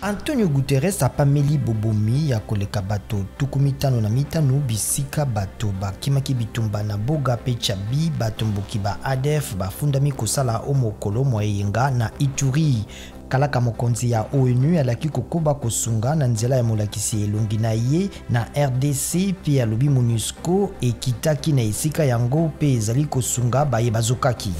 Antonio Guterres apameli bobomi ya koleka bato tukumitano na mitano bisika bato bakimaki bitumba na boga pe chabi bato mboki ba ADF bafundami kosala omokolo moyenga na Ituri. Kalaka mokonzi ya ONU alaki kokoba kosunga na nzela ya molakisi elongi na ye na RDC pe alobi MONUSCO ekitaki na esika yango pe ezali kosunga baye bazokaki.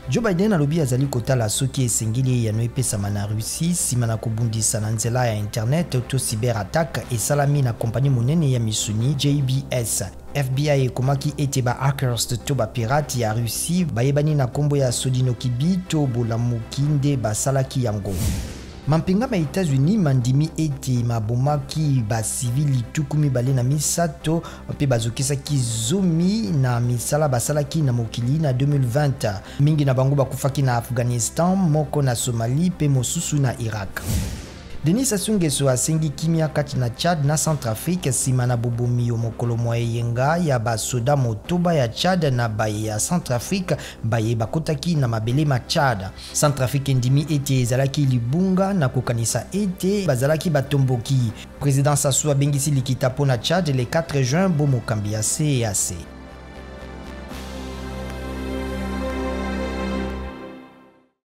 Joe Biden alobi azali kotala soki esengeli yano epesama na Russie sima na kobundisa na nzela ya internet to cyberattaque esalami na kompani monene ya misuni JBS. FBI ekomaki ete ba hackers to ba pirate ya Russie bayebani na kombo ya Sodinokibi to bolamuki nde basalaki yango. Mampinga ma États-Unis mandimi ete mabomaki ba civili tukumi bale na misato pe bazokisaki zomi na misala basalaki na mokili na 2020. Mingi na bango bakufaki na Afghanistan, moko na Somalie pe mosusu na Iraq. Denis Sassou Nguesso asengi kimia kati na Tchad na Centrafrique sima na bobomi yo mokolo moyenga ya basoda motoba ya Tchad na baye ya Centrafrique baye bakotaki na mabele ma Tchad. Centrafrique ndimi ete ezalaki libunga na kokanisa ete bazalaki batomboki. Président Sassou abengisi likita pona Tchad le 4 juin bo mokambi ya CEAC.